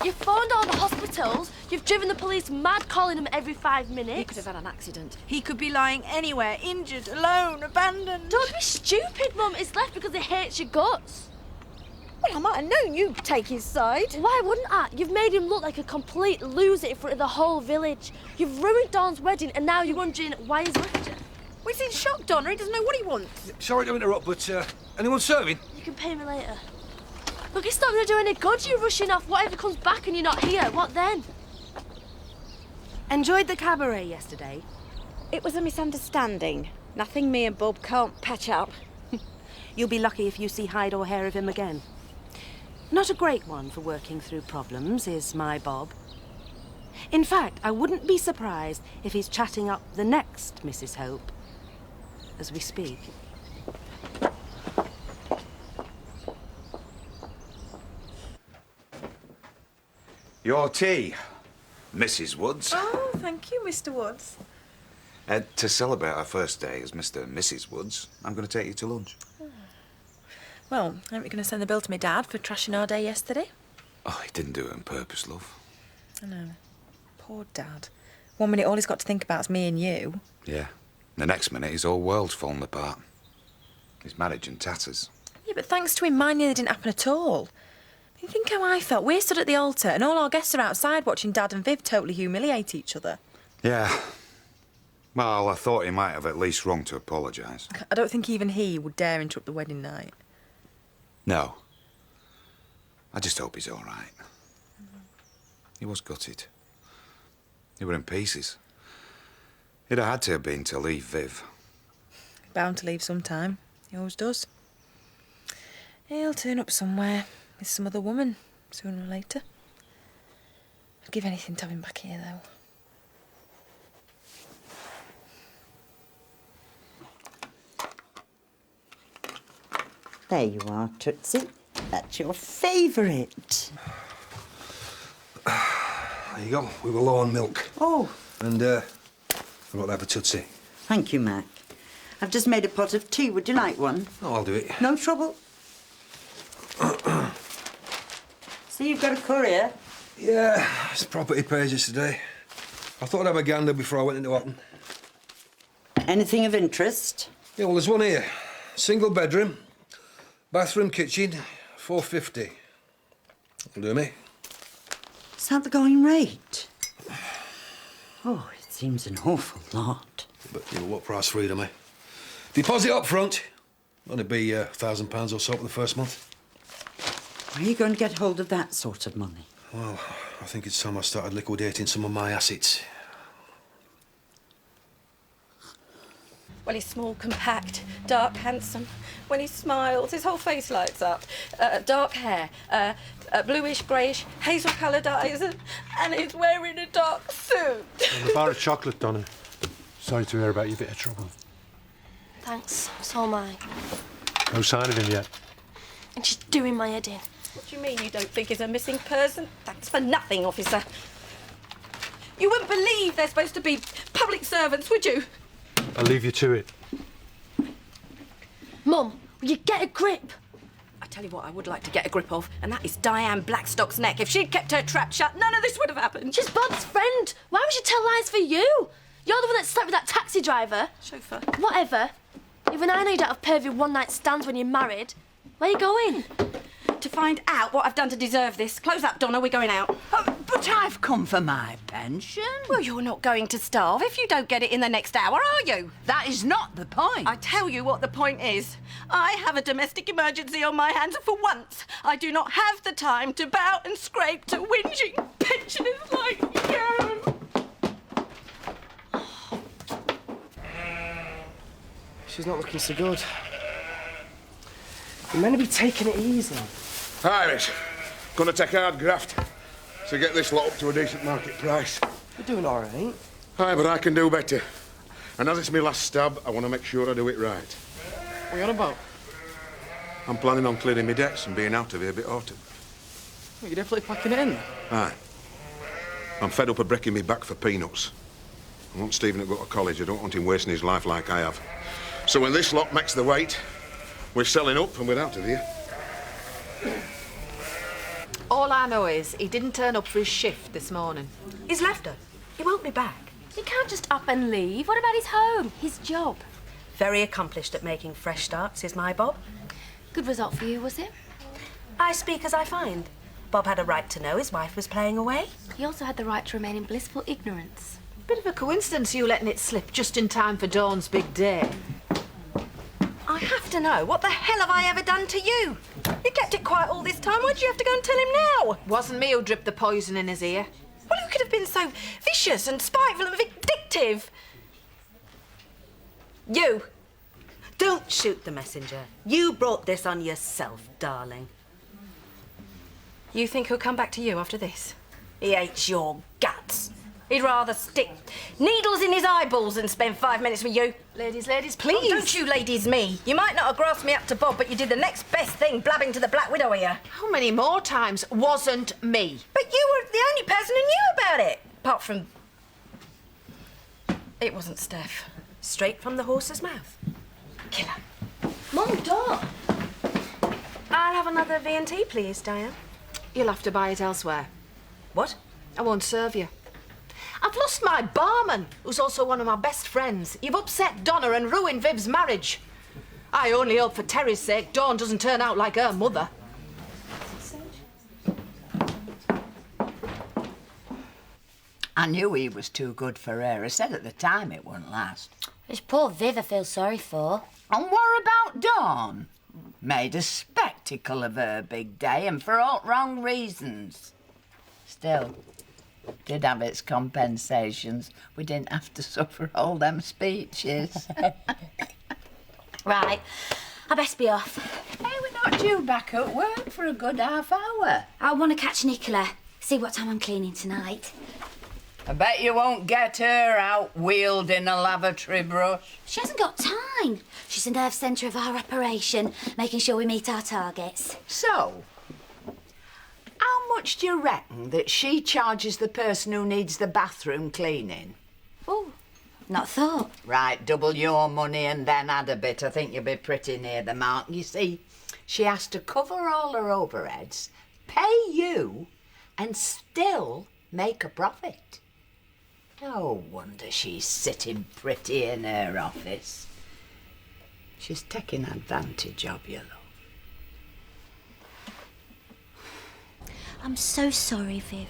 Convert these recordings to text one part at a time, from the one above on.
You've phoned all the hospitals, you've driven the police mad calling them every 5 minutes. He could have had an accident. He could be lying anywhere, injured, alone, abandoned. Don't be stupid, Mum. It's left because he hates your guts. Well, I might have known you'd take his side. Why wouldn't I? You've made him look like a complete loser in front of the whole village. You've ruined Dawn's wedding and now you're wondering why he's left you. Well, he's in shock, Donna. He doesn't know what he wants. Sorry to interrupt, but anyone serving? You can pay me later. Look, it's not going to do any good you rushing off. Whatever comes back and you're not here, what then? Enjoyed the cabaret yesterday? It was a misunderstanding. Nothing me and Bob can't patch up. You'll be lucky if you see hide or hair of him again. Not a great one for working through problems, is my Bob. In fact, I wouldn't be surprised if he's chatting up the next Mrs. Hope as we speak. Your tea, Mrs. Woods. Oh, thank you, Mr. Woods. To celebrate our first day as Mr. and Mrs. Woods, I'm going to take you to lunch. Well, aren't we going to send the bill to my dad for trashing our day yesterday? Oh, he didn't do it on purpose, love. I know. Poor Dad. 1 minute all he's got to think about is me and you. Yeah. The next minute, his whole world's fallen apart. His marriage in tatters. Yeah, but thanks to him, mine nearly didn't happen at all. You think how I felt? We're stood at the altar and all our guests are outside watching Dad and Viv totally humiliate each other. Yeah. Well, I thought he might have at least wrong to apologise. I don't think even he would dare interrupt the wedding night. No. I just hope he's all right. He was gutted. He were in pieces. He'd have had to have been to leave Viv. Bound to leave sometime. He always does. He'll turn up somewhere with some other woman, sooner or later. I'd give anything to have him back here, though. There you are, Tootsie. That's your favourite. There you go. We were low on milk. Oh. And I got to have a Tootsie. Thank you, Mac. I've just made a pot of tea. Would you like one? Oh, I'll do it. No trouble. See, you've got a courier. Yeah, it's property pages today. I thought I'd have a gander before I went into Otten. Anything of interest? Yeah, well, there's one here. Single bedroom, bathroom, kitchen, £450. That'll do me. Is that the going rate? Oh, it seems an awful lot. But, you know, what price freedom, eh? Deposit up front. Only be £1,000 or so for the first month. Where are you going to get hold of that sort of money? Well, I think it's time I started liquidating some of my assets. Well, he's small, compact, dark, handsome. When he smiles, his whole face lights up. Dark hair, bluish, greyish, hazel-coloured eyes, and he's wearing a dark suit. And a bar of chocolate, Donna. Sorry to hear about your bit of trouble. Thanks, so am I. No sign of him yet. And she's doing my head in. What do you mean you don't think he's a missing person? Thanks for nothing, officer. You wouldn't believe they're supposed to be public servants, would you? I'll leave you to it. Mum, will you get a grip? I tell you what I would like to get a grip of, and that is Diane Blackstock's neck. If she'd kept her trap shut, none of this would have happened. She's Bob's friend. Why would she tell lies for you? You're the one that slept with that taxi driver. Chauffeur. Whatever. Even I know you don't have pervy one-night stands when you're married. Where are you going? To find out what I've done to deserve this. Close up, Donna, we're going out. But I've come for my pension. Well, you're not going to starve if you don't get it in the next hour, are you? That is not the point. I tell you what the point is. I have a domestic emergency on my hands, and for once, I do not have the time to bow and scrape to whinging pensioners like you. She's not looking so good. You're meant to be taking it easy. Iris, gonna take hard graft to get this lot up to a decent market price. You're doing all right. Aye, but I can do better. And as it's my last stab, I want to make sure I do it right. What are you on about? I'm planning on clearing my debts and being out of here a bit autumn. You're definitely packing it in then? Aye. I'm fed up of breaking me back for peanuts. I want Stephen to go to college. I don't want him wasting his life like I have. So when this lot makes the weight, we're selling up and we're out of here. All I know is he didn't turn up for his shift this morning. He's left her. He won't be back. You can't just up and leave. What about his home, his job? Very accomplished at making fresh starts is my Bob. Good result for you, was it? I speak as I find. Bob had a right to know his wife was playing away. He also had the right to remain in blissful ignorance. Bit of a coincidence you letting it slip just in time for Dawn's big day. I have to know, what the hell have I ever done to you? You kept it quiet all this time. Why do you have to go and tell him now? Wasn't me who dripped the poison in his ear. Well, you could have been so vicious and spiteful and vindictive. You. Don't shoot the messenger. You brought this on yourself, darling. You think he'll come back to you after this? He hates your guts. He'd rather stick needles in his eyeballs than spend 5 minutes with you. Ladies, please. Oh, don't you ladies me. You might not have grasped me up to Bob, but you did the next best thing, blabbing to the Black Widow here. How many more times wasn't me? But you were the only person who knew about it. Apart from... It wasn't Steph. Straight from the horse's mouth. Killer. Mum, Dawn. I'll have another V&T, please, Diane. You'll have to buy it elsewhere. What? I won't serve you. I've lost my barman, who's also one of my best friends. You've upset Donna and ruined Viv's marriage. I only hope for Terry's sake Dawn doesn't turn out like her mother. I knew he was too good for her. I said at the time it wouldn't last. It's poor Viv I feel sorry for. And what about Dawn? Made a spectacle of her big day, and for all wrong reasons. Still, did have its compensations. We didn't have to suffer all them speeches. Right, I best be off. Hey, we're not due back at work for a good half hour. I want to catch Nicola. See what time I'm cleaning tonight. I bet you won't get her out wielding a lavatory brush. She hasn't got time. She's the nerve centre of our operation, making sure we meet our targets. So, how much do you reckon that she charges the person who needs the bathroom cleaning? Oh, not thought. Right, double your money and then add a bit. I think you'll be pretty near the mark. You see, she has to cover all her overheads, pay you, and still make a profit. No wonder she's sitting pretty in her office. She's taking advantage of you, love. I'm so sorry, Viv.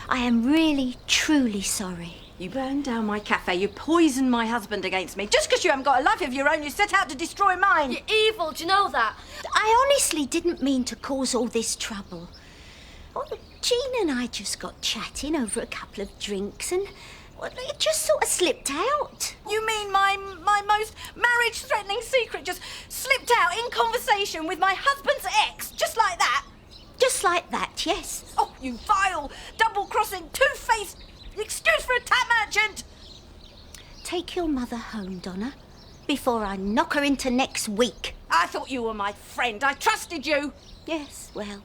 I am really, truly sorry. You burned down my cafe, you poisoned my husband against me. Just because you haven't got a life of your own, you set out to destroy mine. You're evil, do you know that? I honestly didn't mean to cause all this trouble. Oh, Jean and I just got chatting over a couple of drinks and well, it just sort of slipped out. You mean my most marriage-threatening secret just slipped out in conversation with my husband's ex, just like that? Just like that, yes. Oh, you vile, double-crossing, two-faced excuse for a tap merchant! Take your mother home, Donna, before I knock her into next week. I thought you were my friend. I trusted you. Yes, well,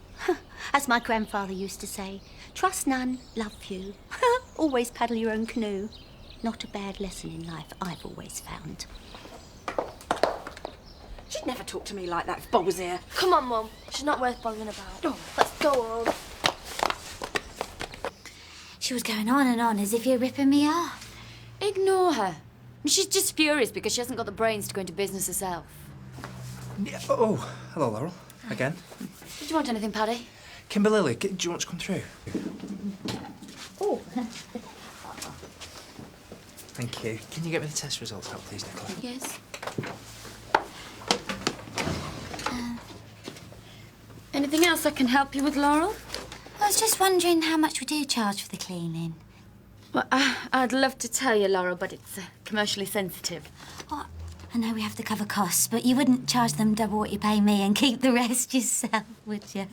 as my grandfather used to say, trust none, love few. Always paddle your own canoe. Not a bad lesson in life, I've always found. She'd never talk to me like that if Bob was here. Come on, Mum. She's not worth bothering about. Oh, let's go on. She was going on and on as if you're ripping me off. Ignore her. She's just furious because she hasn't got the brains to go into business herself. Yeah, oh, hello, Laurel. Again. Did you want anything, Paddy? Kimberly, do you want to come through? Oh. Thank you. Can you get me the test results out, please, Nicola? Yes. Anything else I can help you with, Laurel? I was just wondering how much we do charge for the cleaning. Well, I'd love to tell you, Laurel, but it's commercially sensitive. Oh, I know we have to cover costs, but you wouldn't charge them double what you pay me and keep the rest yourself, would you?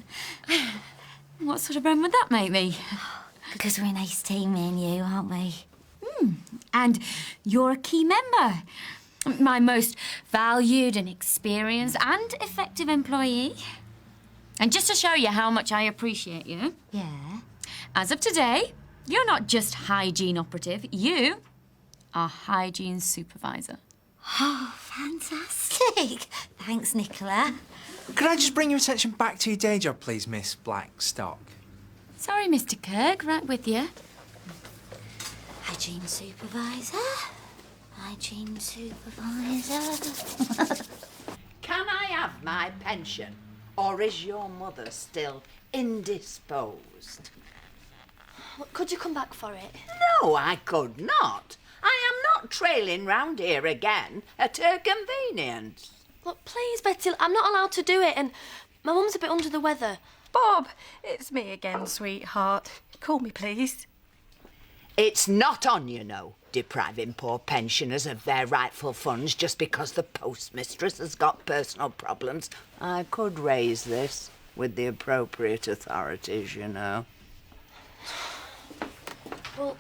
What sort of brand would that make me? Because we're an ace team, me and you, aren't we? And you're a key member. My most valued and experienced and effective employee. And just to show you how much I appreciate you... Yeah? As of today, you're not just hygiene operative, you are hygiene supervisor. Oh, fantastic. Thanks, Nicola. Could I just bring your attention back to your day job, please, Miss Blackstock? Sorry, Mr. Kirk, right with you. Hygiene supervisor. Hygiene supervisor. Can I have my pension? Or is your mother still indisposed? Could you come back for it? No, I could not. I am not trailing round here again at her convenience. Look, please, Betty, I'm not allowed to do it, and my mum's a bit under the weather. Bob, it's me again, sweetheart. Call me, please. It's not on, you know, depriving poor pensioners of their rightful funds just because the postmistress has got personal problems. I could raise this with the appropriate authorities, you know. Well,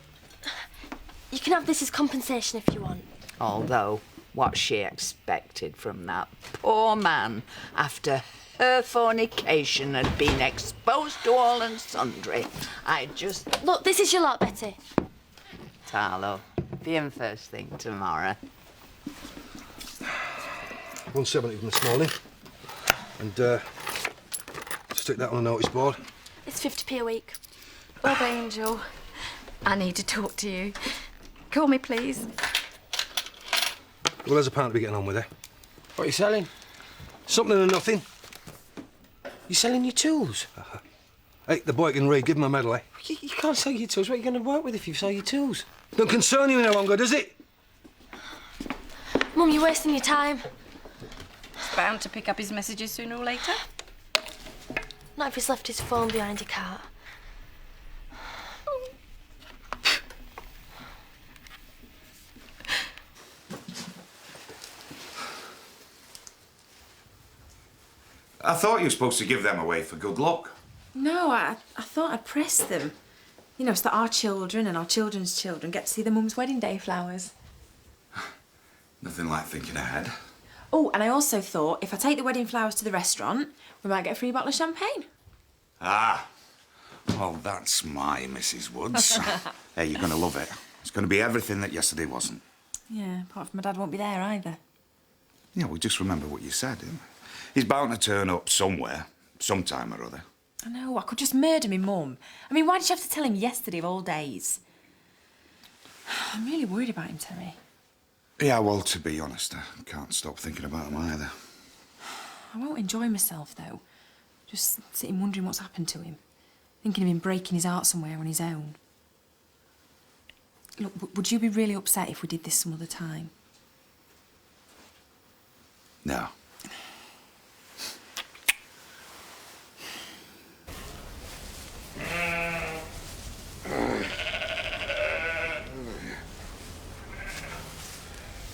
you can have this as compensation if you want. Although, what she expected from that poor man after her fornication had been exposed to all and sundry, I just... Look, this is your lot, Betty. Tarlo, be in first thing tomorrow. 170 from this morning. And, stick that on a notice board. It's 50p a week. Bob Angel, I need to talk to you. Call me, please. Well, there's a pound to be getting on with, eh? What are you selling? Something and nothing. You selling your tools? Hey, the boy can read. Give him a medal, eh? You can't sell your tools. What are you going to work with if you sell your tools? Don't concern you any longer, does it? Mum, you're wasting your time. He's bound to pick up his messages sooner or later. Not if he's left his phone behind a cart. I thought you were supposed to give them away for good luck. No, I thought I'd press them. You know, so that our children and our children's children get to see their mum's wedding day flowers. Nothing like thinking ahead. Oh, and I also thought if I take the wedding flowers to the restaurant, we might get a free bottle of champagne. Ah, well, that's my Mrs. Woods. Hey, you're going to love it. It's going to be everything that yesterday wasn't. Yeah, apart from my dad won't be there either. Yeah, well, just remember what you said. He's bound to turn up somewhere, sometime or other. I know, I could just murder me mum. I mean, why did you have to tell him yesterday of all days? I'm really worried about him, Terry. Yeah, well, to be honest, I can't stop thinking about him either. I won't enjoy myself, though. Just sitting wondering what's happened to him. Thinking of him breaking his heart somewhere on his own. Look, would you be really upset if we did this some other time? No.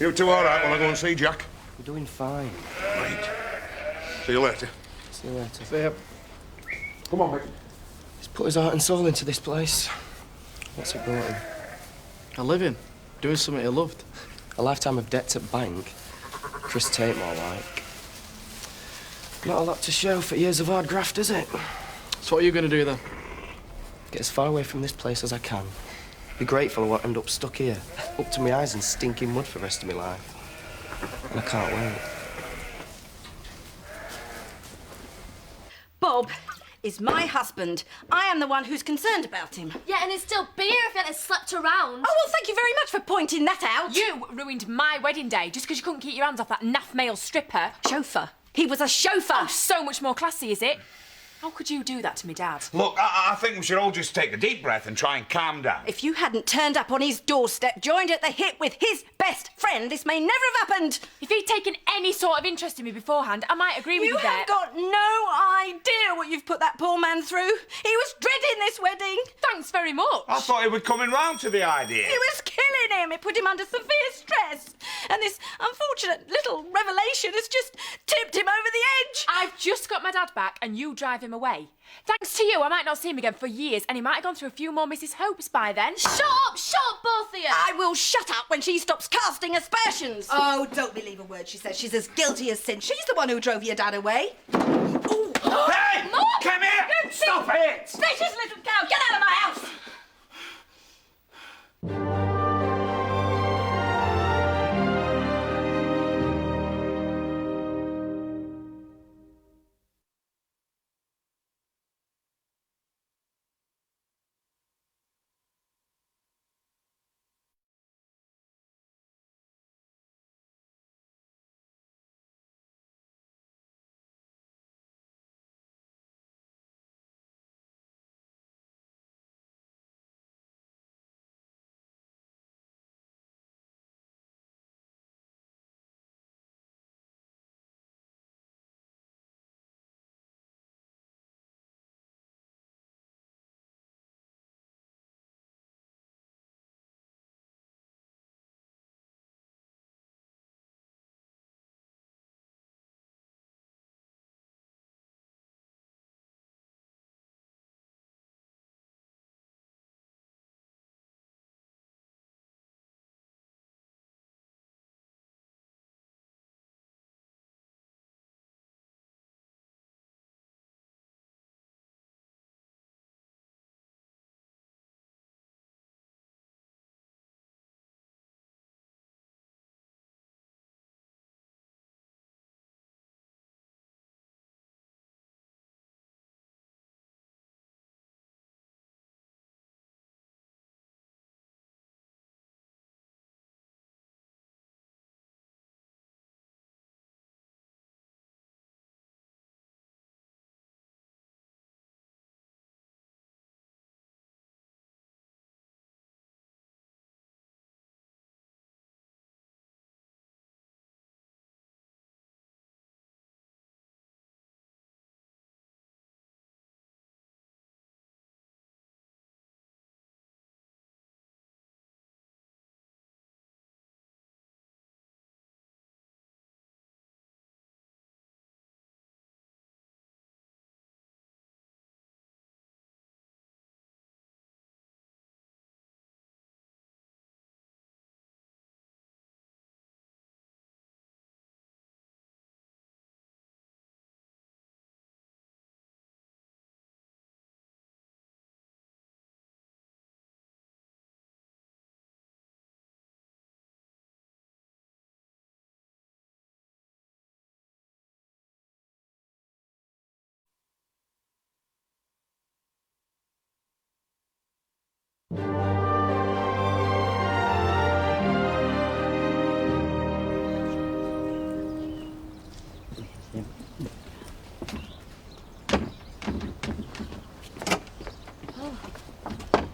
You two all right while I go and see Jack? We're doing fine. Right. See you later. See you later. See ya. Come on, mate. He's put his heart and soul into this place. What's it brought him? A living. Doing something he loved. A lifetime of debt at bank. Chris Tate, more like. Not a lot to show for years of hard graft, is it? So what are you going to do, then? Get as far away from this place as I can. Be grateful I won't end up stuck here, up to my eyes in stinking mud for the rest of my life. And I can't wait. Bob is my husband. I am the one who's concerned about him. Yeah, and it's still beer if you hadn't slept around. Oh, well, thank you very much for pointing that out. You ruined my wedding day just because you couldn't keep your hands off that naff male stripper. Chauffeur. He was a chauffeur. Oh, so much more classy, is it? How could you do that to me, Dad? Look, I think we should all just take a deep breath and try and calm down. If you hadn't turned up on his doorstep, joined at the hip with his best friend, this may never have happened. If he'd taken any sort of interest in me beforehand, I might agree with you there. You have got no idea what you've put that poor man through. He was dreading this wedding. Thanks very much. I thought he was coming round to the idea. It was killing him. It put him under severe stress. And this unfortunate little revelation has just tipped him over the edge. I've just got my dad back and you drive him away. Thanks to you, I might not see him again for years and he might have gone through a few more Mrs. Hopes by then. Shut up, both of you! I will shut up when she stops casting aspersions. Oh, don't believe a word she says. She's as guilty as sin. She's the one who drove your dad away. Ooh. Hey! Mom! Come here! You Stop it! vicious little cow! Get out of my house!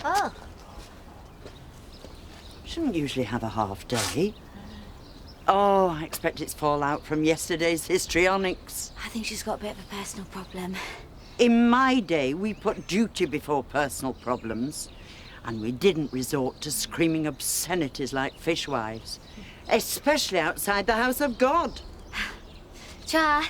Oh. Shouldn't usually have a half day. Oh, I expect it's fallout from yesterday's histrionics. I think she's got a bit of a personal problem. In my day, we put duty before personal problems. And we didn't resort to screaming obscenities like fishwives. Especially outside the house of God. Cha.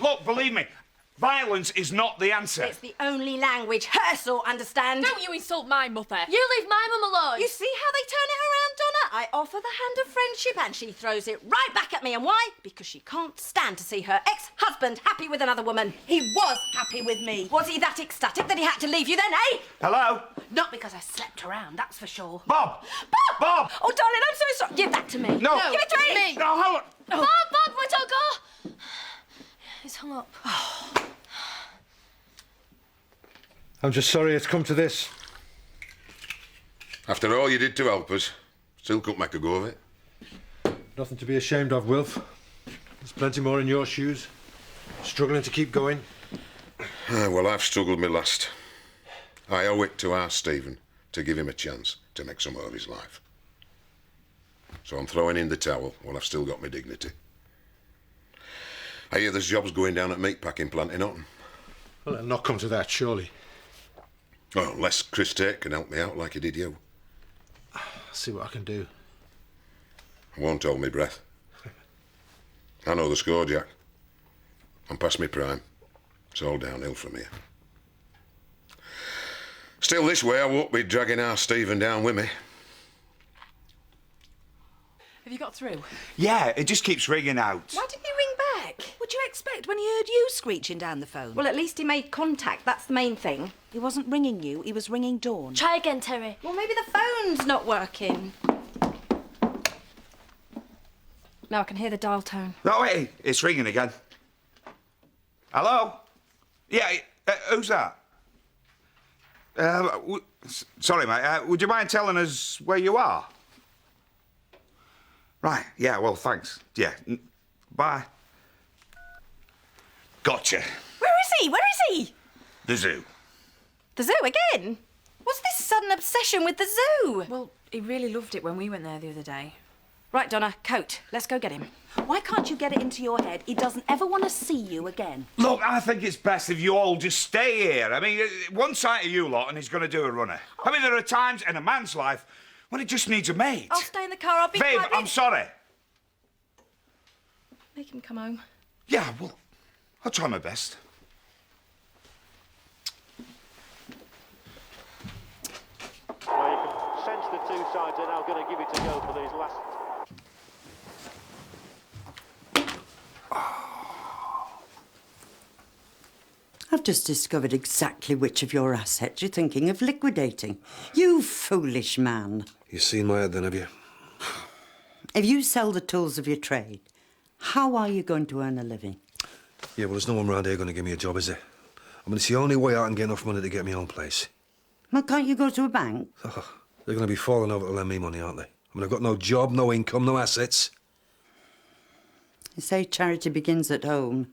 Look, believe me, violence is not the answer. It's the only language her sort understand. Don't you insult my mother. You leave my mum alone. You see how they turn it around, Donna? I offer the hand of friendship and she throws it right back at me. And why? Because she can't stand to see her ex-husband happy with another woman. He was happy with me. Was he that ecstatic that he had to leave you then, eh? Hello? Not because I slept around, that's for sure. Bob! Bob! Bob! Oh, darling, I'm so sorry. Give that to me. No. Give it to me. No, hold on. Bob, Bob, wait, I'll go. He's hung up. I'm just sorry it's come to this. After all you did to help us, still couldn't make a go of it. Nothing to be ashamed of, Wilf. There's plenty more in your shoes. Struggling to keep going. Well, I've struggled my last. I owe it to our Stephen to give him a chance to make some of his life. So I'm throwing in the towel while I've still got my dignity. I hear there's jobs going down at meatpacking plant in Otten. Well, it'll not come to that, surely. Well, unless Chris Tate can help me out like he did you. I'll see what I can do. I won't hold my breath. I know the score, Jack. I'm past my prime. It's all downhill from here. Still, this way I won't be dragging our Stephen down with me. Have you got through? Yeah, it just keeps ringing out. Why didn't you ring back? What'd you expect when he heard you screeching down the phone? Well, at least he made contact. That's the main thing. He wasn't ringing you, he was ringing Dawn. Try again, Terry. Well, maybe the phone's not working. Now I can hear the dial tone. No, wait, it's ringing again. Hello? Yeah, who's that? Sorry, mate. Would you mind telling us where you are? Right, yeah, well, thanks. Yeah, bye. Gotcha. Where is he? Where is he? The zoo. The zoo again? What's this sudden obsession with the zoo? Well, he really loved it when we went there the other day. Right, Donna, coat. Let's go get him. Why can't you get it into your head he doesn't ever want to see you again? Look, I think it's best if you all just stay here. I mean, one sight of you lot and he's going to do a runner. I mean, there are times in a man's life when he just needs a mate. I'll stay in the car. I'll be Babe, quiet. I'm sorry. Make him come home. Yeah, well, I'll try my best. Well, you can sense the two sides are now going to give it a go for these last... I've just discovered exactly which of your assets you're thinking of liquidating. You foolish man. You've seen my head then, have you? If you sell the tools of your trade, how are you going to earn a living? Yeah, well, there's no one round here going to give me a job, is there? I mean, it's the only way I can get enough money to get my own place. Well, can't you go to a bank? Oh, they're going to be falling over to lend me money, aren't they? I mean, I've got no job, no income, no assets. You say charity begins at home.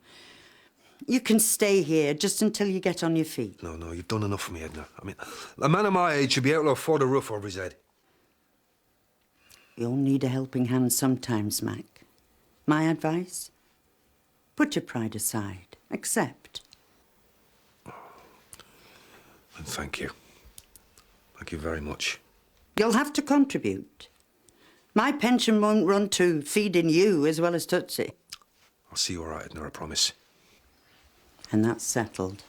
You can stay here just until you get on your feet. No, you've done enough for me, Edna. I mean, a man of my age should be able to afford a roof over his head. You'll need a helping hand sometimes, Mac. My advice? Put your pride aside. Accept. And thank you. Thank you very much. You'll have to contribute. My pension won't run to feeding you as well as Tootsie. I'll see you all right, Edna, I promise. And that's settled.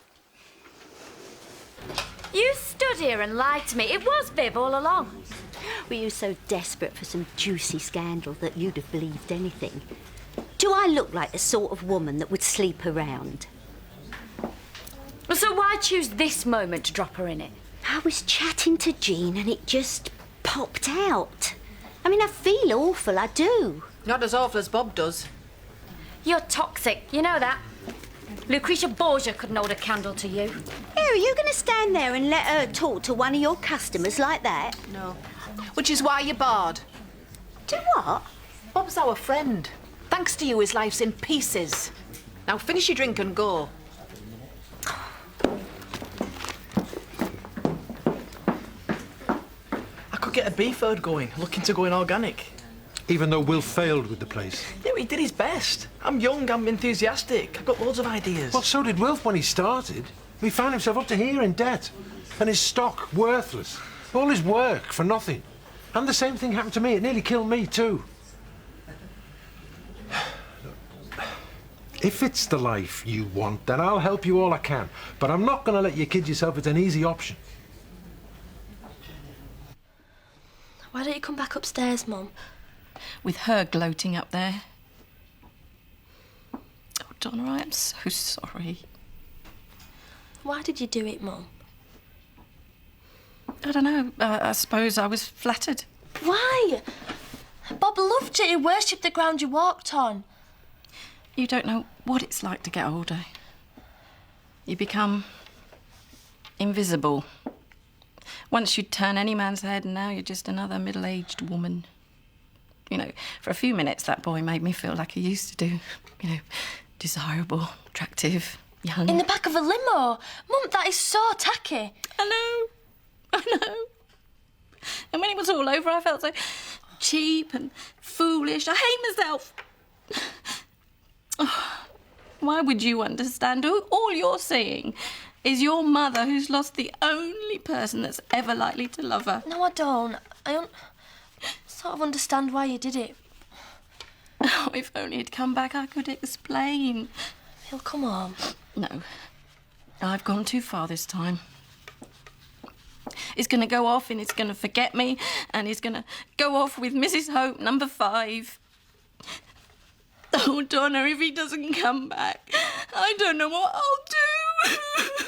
You stood here and lied to me. It was Viv all along. Were you so desperate for some juicy scandal that you'd have believed anything? Do I look like the sort of woman that would sleep around? So why choose this moment to drop her in it? I was chatting to Jean and it just popped out. I mean, I feel awful, I do. Not as awful as Bob does. You're toxic, you know that. Lucretia Borgia couldn't hold a candle to you. Here, are you going to stand there and let her talk to one of your customers like that? No. Which is why you're barred. Do what? Bob's our friend. Thanks to you, his life's in pieces. Now finish your drink and go. I could get a beef herd going, looking to going organic. Even though Will failed with the place. Yeah, he did his best. I'm young, I'm enthusiastic. I've got loads of ideas. Well, so did Wilf when he started. He found himself up to here in debt. And his stock worthless. All his work for nothing. And the same thing happened to me. It nearly killed me too. If it's the life you want, then I'll help you all I can. But I'm not going to let you kid yourself it's an easy option. Why don't you come back upstairs, Mum? With her gloating up there. Oh, Donna, I am so sorry. Why did you do it, Mum? I don't know. I suppose I was flattered. Why? Bob loved it. He worshipped the ground you walked on. You don't know what it's like to get older. You become invisible. Once you'd turn any man's head, and now you're just another middle-aged woman. You know, for a few minutes, that boy made me feel like he used to do. You know, desirable, attractive, young. In the back of a limo. Mum, that is so tacky. I know. And when it was all over, I felt so cheap and foolish. I hate myself. Oh, why would you understand? All you're seeing is your mother who's lost the only person that's ever likely to love her. No, I don't. I sort of understand why you did it. Oh, if only he'd come back, I could explain. He'll come home. No. I've gone too far this time. He's going to go off and he's going to forget me, and he's going to go off with Mrs. Hope, number 5. Oh, Donna, if he doesn't come back, I don't know what I'll do.